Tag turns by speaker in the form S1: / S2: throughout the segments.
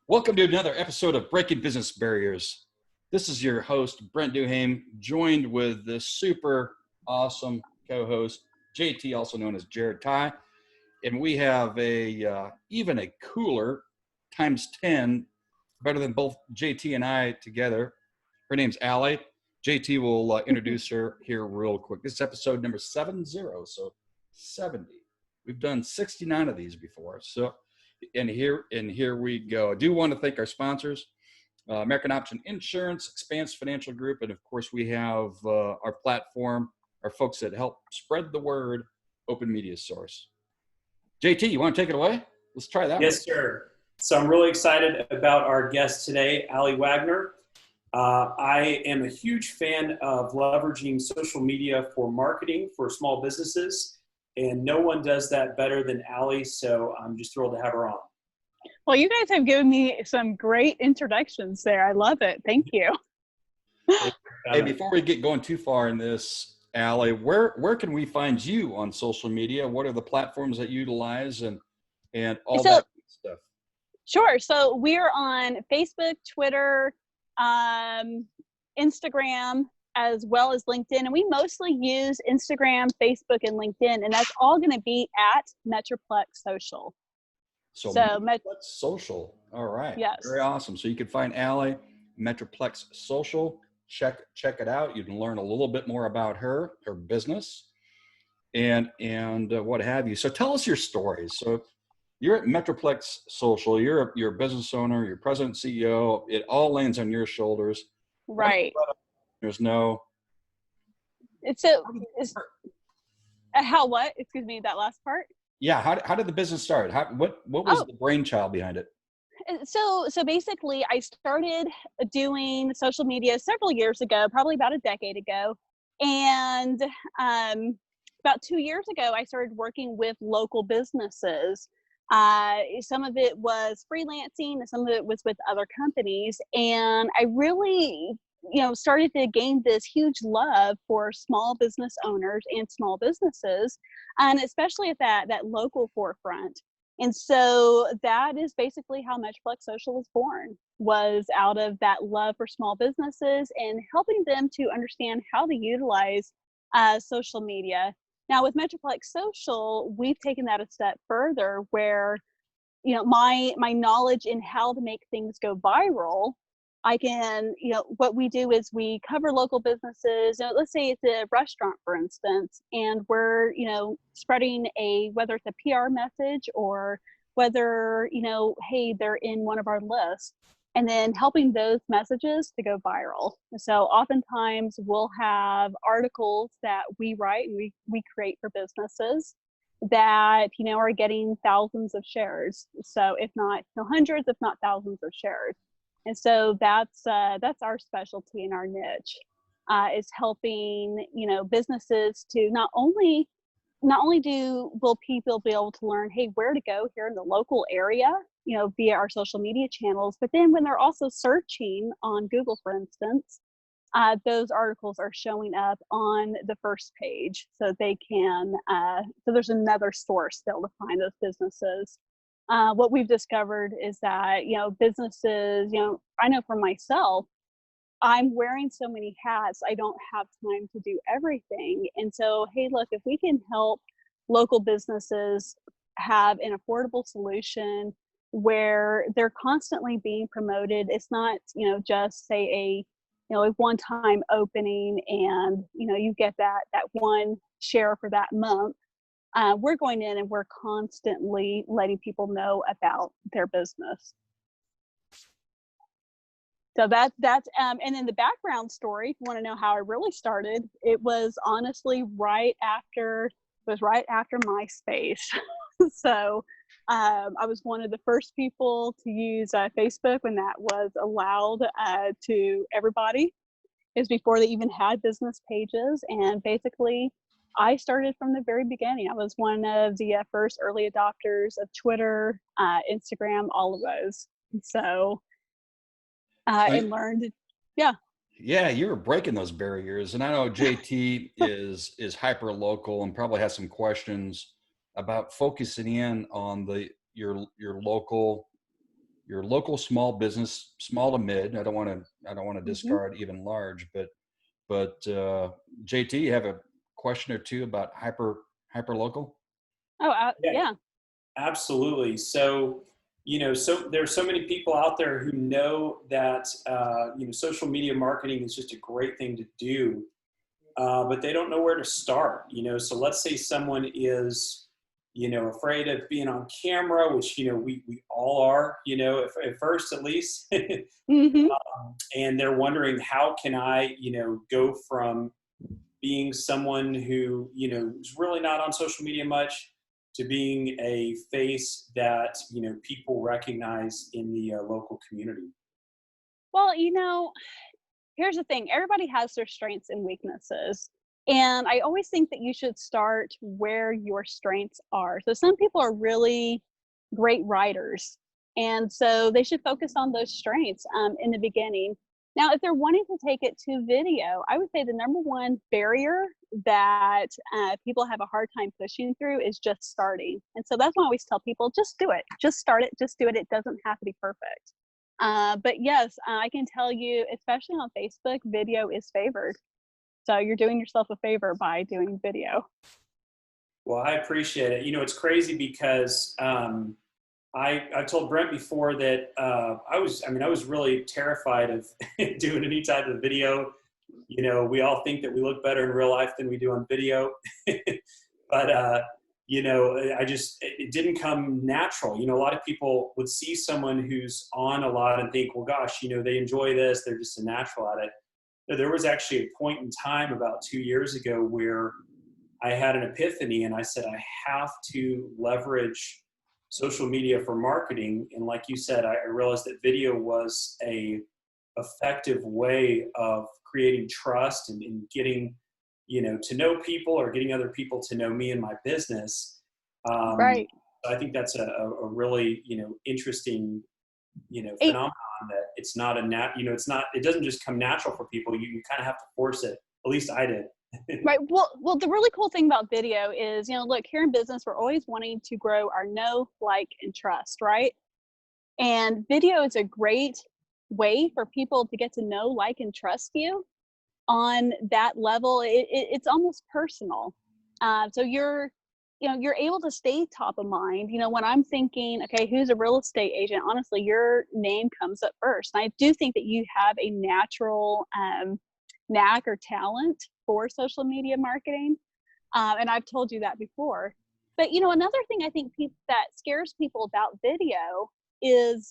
S1: Welcome to another episode of Breaking Business Barriers. This is your host, Brent Duhame, joined with the super awesome co-host, JT, also known as Jared Ty. And we have even a cooler times 10, better than both JT and I together. Her name's Allie. JT will introduce her here real quick. This is episode number 70, so 70. We've done 69 of these before. And here we go. I do want to thank our sponsors, American Option Insurance, Expanse Financial Group, and of course we have our platform, our folks that help spread the word, Open Media Source. JT, you want to take it away? Let's try that.
S2: Yes, sir. So I'm really excited about our guest today, Allie Wagner. I am a huge fan of leveraging social media for marketing for small businesses, and no one does that better than Allie, so I'm just thrilled to have her on.
S3: Well, you guys have given me some great introductions there. I love it. Thank you.
S1: Hey, before we get going too far in this, Allie, where can we find you on social media? What are the platforms that you utilize and all that stuff?
S3: Sure. So we're on Facebook, Twitter, Instagram, as well as LinkedIn. And we mostly use Instagram, Facebook, and LinkedIn. And that's all going to be at Metroplex Social.
S1: So Metroplex Social. All right.
S3: Yes.
S1: Very awesome. So you can find Allie, Metroplex Social. Check it out. You can learn a little bit more about her business, and what have you. So tell us your story. So you're at Metroplex Social. You're a business owner. You're president, CEO. It all lands on your shoulders.
S3: Right.
S1: There's no.
S3: How what? Excuse me, that last part.
S1: Yeah. How did the business start? What was the brainchild behind it?
S3: So basically, I started doing social media several years ago, probably about a decade ago. And about 2 years ago, I started working with local businesses. Some of it was freelancing, and some of it was with other companies. And I really, started to gain this huge love for small business owners and small businesses, and especially at that local forefront. And so that is basically how Metroplex Social was born, was out of that love for small businesses and helping them to understand how to utilize social media. Now with Metroplex Social, we've taken that a step further where, my knowledge in how to make things go viral, I can, what we do is we cover local businesses. Let's say it's a restaurant, for instance, and we're, spreading whether it's a PR message or whether, hey, they're in one of our lists, and then helping those messages to go viral. So oftentimes we'll have articles that we write and we create for businesses that, are getting thousands of shares. So if not hundreds, if not thousands of shares. And so that's our specialty in our niche, is helping, businesses to not only will people be able to learn, hey, where to go here in the local area, via our social media channels, but then when they're also searching on Google, for instance, those articles are showing up on the first page, so they can, so there's another source to be able to find those businesses. What we've discovered is that, businesses, I know for myself, I'm wearing so many hats, I don't have time to do everything. And so, hey, look, if we can help local businesses have an affordable solution where they're constantly being promoted, it's not, just say a one-time opening and, you get that one share for that month. We're going in and we're constantly letting people know about their business. So that's and then the background story, if you want to know how I really started, it was honestly right after MySpace. So I was one of the first people to use Facebook when that was allowed to everybody. It was before they even had business pages, and basically I started from the very beginning. I was one of the first early adopters of Twitter, Instagram, all of those. So, and learned, yeah.
S1: Yeah, you were breaking those barriers. And I know JT is hyper local and probably has some questions about focusing in on your local your local small business, small to mid. I don't want to discard even large, but JT, you have a question or two about hyper local?
S3: Oh,
S2: Yeah,
S3: yeah.
S2: absolutely. So, so there's so many people out there who know that, social media marketing is just a great thing to do, but they don't know where to start. So let's say someone is, afraid of being on camera, which, we all are, at first at least.
S3: Hmm.
S2: And they're wondering, how can I, go from being someone who, is really not on social media much to being a face that, people recognize in the local community.
S3: Well, here's the thing. Everybody has their strengths and weaknesses. And I always think that you should start where your strengths are. So some people are really great writers. And so they should focus on those strengths in the beginning. Now, if they're wanting to take it to video, I would say the number one barrier that people have a hard time pushing through is just starting. And so that's why I always tell people, just do it. Just start it. Just do it. It doesn't have to be perfect. But yes, I can tell you, especially on Facebook, video is favored. So you're doing yourself a favor by doing video.
S2: Well, I appreciate it. It's crazy because I told Brent before that I was really terrified of doing any type of video. We all think that we look better in real life than we do on video, but it didn't come natural. A lot of people would see someone who's on a lot and think, well, gosh, they enjoy this. They're just a natural at it. There was actually a point in time about 2 years ago where I had an epiphany and I said, I have to leverage social media for marketing. And like you said, I realized that video was a effective way of creating trust and getting, to know people or getting other people to know me and my business.
S3: Right.
S2: I think that's a really, interesting,
S3: It,
S2: phenomenon that it's not it doesn't just come natural for people. You kind of have to force it. At least I did.
S3: right. Well, the really cool thing about video is, look, here in business, we're always wanting to grow our know, like, and trust, right? And video is a great way for people to get to know, like, and trust you on that level. It's almost personal. So you're able to stay top of mind. When I'm thinking, okay, who's a real estate agent? Honestly, your name comes up first. And I do think that you have a natural knack or talent for social media marketing. And I've told you that before. But, another thing I think that scares people about video is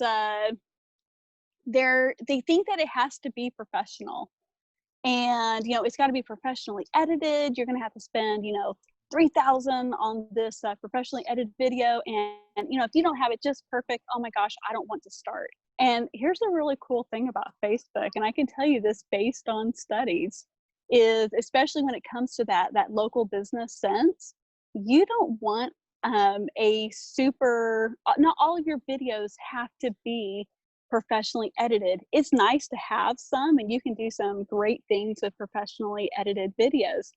S3: they think that it has to be professional. And, it's got to be professionally edited. You're going to have to spend, 3,000 on this professionally edited video. And, if you don't have it just perfect, oh my gosh, I don't want to start. And here's the really cool thing about Facebook. And I can tell you this based on studies is, especially when it comes to that local business sense, you don't want a super, not all of your videos have to be professionally edited. It's nice to have some, and you can do some great things with professionally edited videos.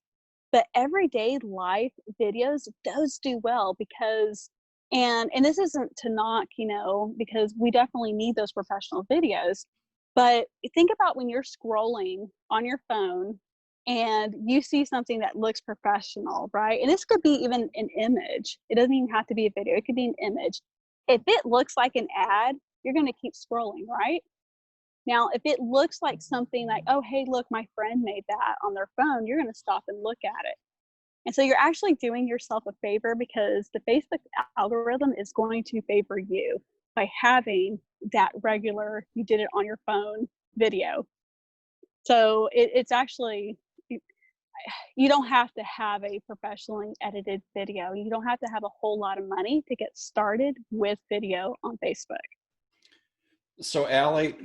S3: But everyday life videos, those do well because, and this isn't to knock, because we definitely need those professional videos. But think about when you're scrolling on your phone and you see something that looks professional, right? And this could be even an image. It doesn't even have to be a video. It could be an image. If it looks like an ad, you're going to keep scrolling, right? Now, if it looks like something like, oh, hey, look, my friend made that on their phone, you're going to stop and look at it. And so you're actually doing yourself a favor because the Facebook algorithm is going to favor you by having that regular, you did it on your phone video. So it's actually, you don't have to have a professionally edited video. You don't have to have a whole lot of money to get started with video on Facebook.
S1: So Allie,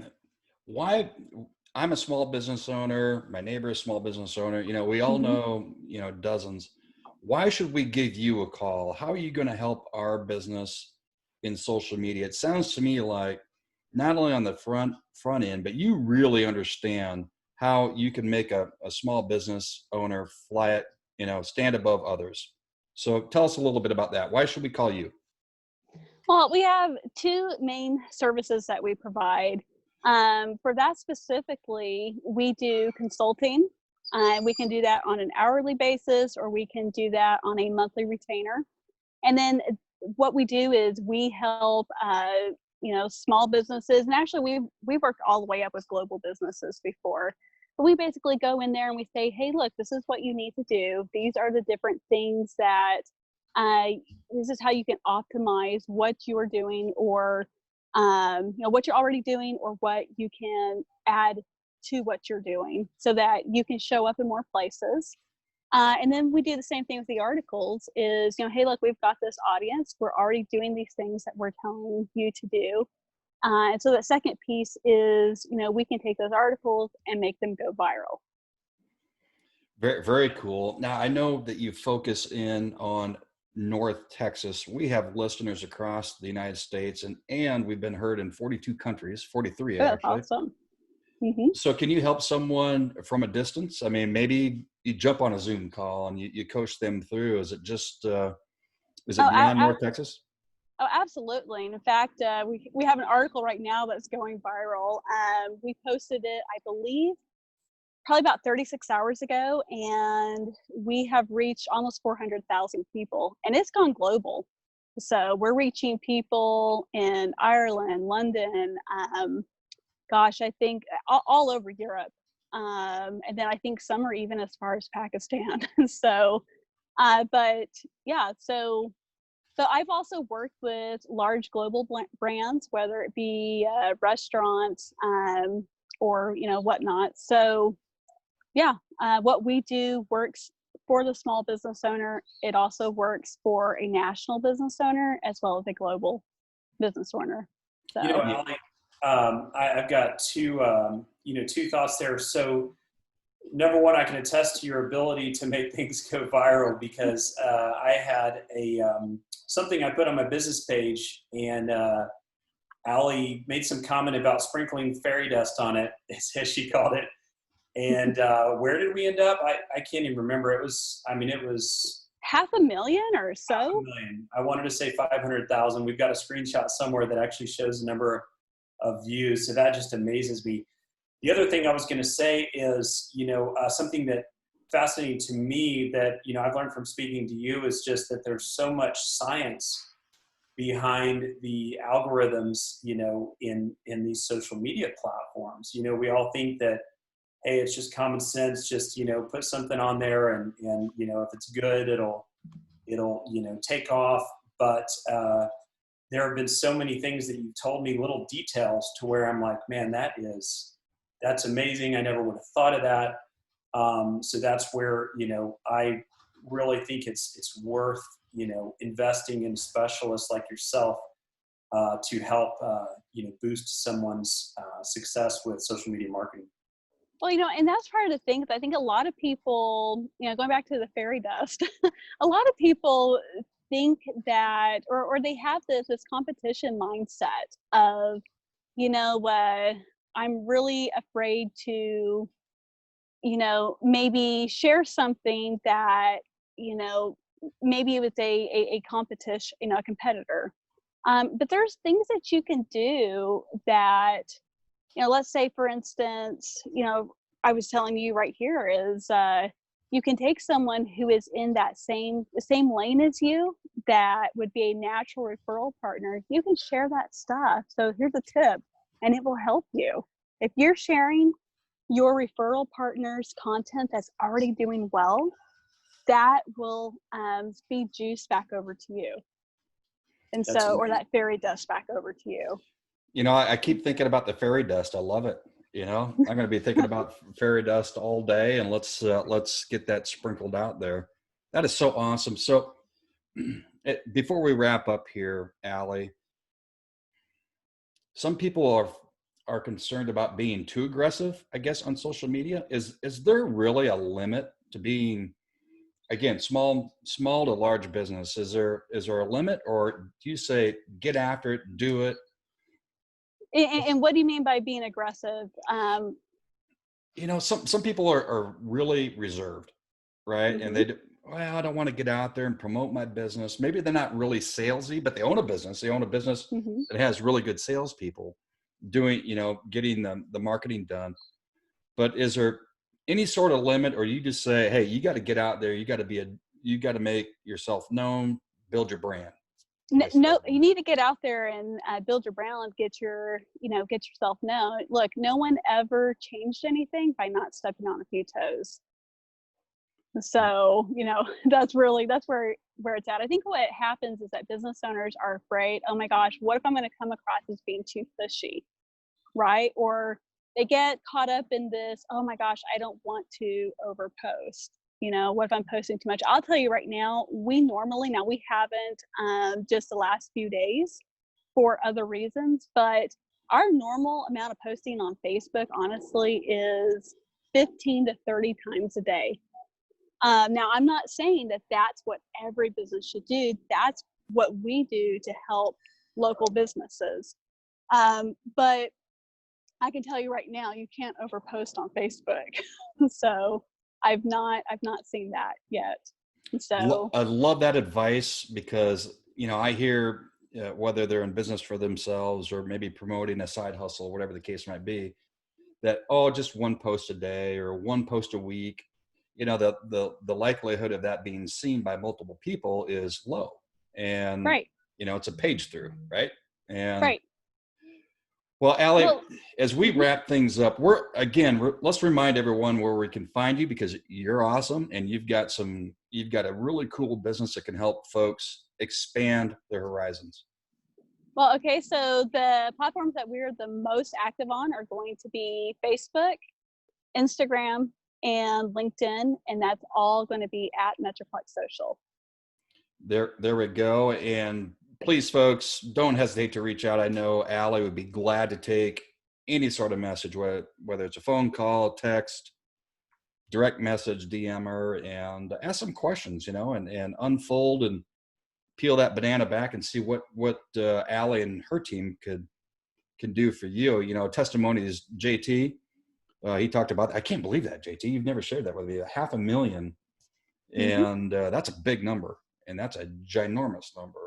S1: why I'm a small business owner, my neighbor is a small business owner, we all know, dozens. Why should we give you a call? How are you going to help our business in social media? It sounds to me like not only on the front end, but you really understand how you can make a small business owner fly it, stand above others. So tell us a little bit about that. Why should we call you?
S3: Well, we have two main services that we provide. For that specifically, we do consulting. We can do that on an hourly basis, or we can do that on a monthly retainer. And then what we do is we help, small businesses, and actually we've worked all the way up with global businesses before. But we basically go in there and we say, hey, look, this is what you need to do. These are the different things that uh, this is how you can optimize what you're doing, or what you're already doing, or what you can add to what you're doing, so that you can show up in more places. And then we do the same thing with the articles is, hey, look, we've got this audience. We're already doing these things that we're telling you to do. And so the second piece is, we can take those articles and make them go viral.
S1: Very, very cool. Now, I know that you focus in on North Texas. We have listeners across the United States, and we've been heard in 42 countries, 43
S3: Oh, that's
S1: actually.
S3: awesome. Mm-hmm.
S1: So can you help someone from a distance? I mean, maybe you jump on a Zoom call and you coach them through. Is it just, is it beyond North Texas?
S3: Oh, absolutely. And in fact, we have an article right now that's going viral. We posted it, I believe, probably about 36 hours ago, and we have reached almost 400,000 people, and it's gone global. So we're reaching people in Ireland, London, I think all over Europe. And then I think some are even as far as Pakistan. So, but yeah, so I've also worked with large global brands, whether it be restaurants, or, whatnot. So yeah, what we do works for the small business owner. It also works for a national business owner as well as a global business owner. So,
S2: Ali, I've got two thoughts there. So number one, I can attest to your ability to make things go viral, because I had something I put on my business page, and Ali made some comment about sprinkling fairy dust on it, as she called it. And where did we end up? I can't even remember. It was
S3: 500,000 or so.
S2: 500,000. I wanted to say 500,000. We've got a screenshot somewhere that actually shows the number of views. So that just amazes me. The other thing I was going to say is, something that fascinating to me that, I've learned from speaking to you is just that there's so much science behind the algorithms, in these social media platforms. We all think that, hey, it's just common sense, just, put something on there and if it's good, it'll take off. But there have been so many things that you've told me, little details, to where I'm like, man, that's amazing. I never would have thought of that. So that's where, I really think it's worth, investing in specialists like yourself to help, boost someone's success with social media marketing.
S3: Well, and that's part of the thing. I think a lot of people, going back to the fairy dust, a lot of people think that, or they have this competition mindset of, I'm really afraid to, maybe share something that, maybe it was a competition, a competitor. But there's things that you can do that, let's say, for instance, I was telling you right here is you can take someone who is in the same lane as you, that would be a natural referral partner. You can share that stuff. So here's a tip, and it will help you. If you're sharing your referral partner's content that's already doing well, that will feed juice back over to you. And
S2: That's
S3: so,
S2: amazing.
S3: or that fairy dust back over to you.
S1: I keep thinking about the fairy dust. I love it. I'm going to be thinking about fairy dust all day, and let's get that sprinkled out there. That is so awesome. So before we wrap up here, Ali, some people are concerned about being too aggressive, I guess, on social media. Is there really a limit to being, again, small to large business? Is there a limit, or do you say get after it, do it?
S3: And what do you mean by being aggressive?
S1: Some people are really reserved, right?
S3: Mm-hmm.
S1: And well, I don't want to get out there and promote my business. Maybe they're not really salesy, but they own a business. They own a business
S3: Hmm.
S1: that has really good salespeople doing, getting the marketing done. But is there any sort of limit, or you just say, hey, you got to get out there. You got to make yourself known, build your brand.
S3: No, you need to get out there and build your brand, get yourself known. Look, no one ever changed anything by not stepping on a few toes. So, that's where it's at. I think what happens is that business owners are afraid, oh my gosh, what if I'm going to come across as being too pushy, right? Or they get caught up in this, oh my gosh, I don't want to overpost. What if I'm posting too much? I'll tell you right now, we haven't just the last few days for other reasons, but our normal amount of posting on Facebook, honestly, is 15 to 30 times a day. Now, I'm not saying that that's what every business should do. That's what we do to help local businesses. But I can tell you right now, you can't overpost on Facebook. So I've not seen that yet. So
S1: I love that advice because, I hear whether they're in business for themselves or maybe promoting a side hustle, whatever the case might be, that, just one post a day or one post a week, the likelihood of that being seen by multiple people is low. And,
S3: right.
S1: It's a page through, right? And
S3: Right.
S1: well, Allie, as we wrap things up, let's remind everyone where we can find you, because you're awesome and you've got a really cool business that can help folks expand their horizons.
S3: Well, okay, so the platforms that we're the most active on are going to be Facebook, Instagram, and LinkedIn, and that's all going to be at Metroplex Social.
S1: There we go. And please, folks, don't hesitate to reach out. I know Allie would be glad to take any sort of message, whether it's a phone call, text, direct message, DM her, and ask some questions, and unfold and peel that banana back and see what Allie and her team can do for you. Testimony is JT. He talked about, I can't believe that, JT. You've never shared that with me. 500,000, and that's a big number, and that's a ginormous number.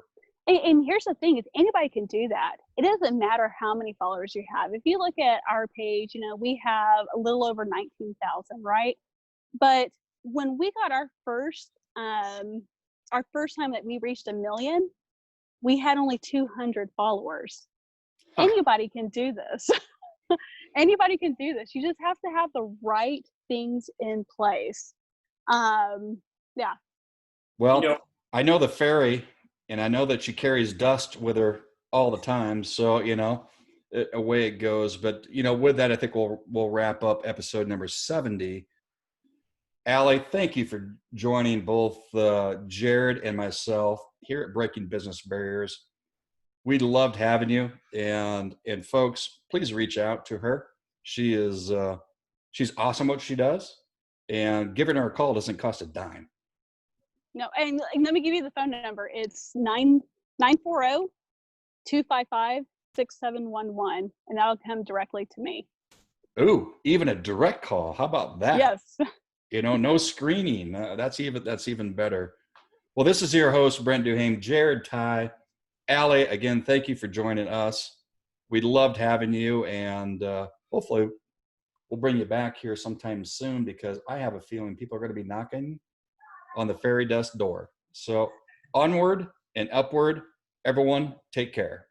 S3: And here's the thing: is anybody can do that. It doesn't matter how many followers you have. If you look at our page, we have a little over 19,000, right? But when we got our first time that we reached 1 million, we had only 200 followers. Anybody can do this. Anybody can do this. You just have to have the right things in place. Yeah.
S1: Well, I know the fairy, and I know that she carries dust with her all the time. So, away it goes. But, with that, I think we'll wrap up episode number 70. Allie, thank you for joining both Jared and myself here at Breaking Business Barriers. We loved having you, and folks, please reach out to her. She's awesome what she does, and giving her a call doesn't cost a dime.
S3: No, and let me give you the phone number. It's 940-255-6711, and that'll come directly to me.
S1: Ooh, even a direct call. How about that?
S3: Yes.
S1: No screening. That's even better. Well, this is your host, Brent Duhame, Jared Ty. Allie, again, thank you for joining us. We loved having you, and hopefully we'll bring you back here sometime soon, because I have a feeling people are going to be knocking on the fairy dust door. So onward and upward, everyone, take care.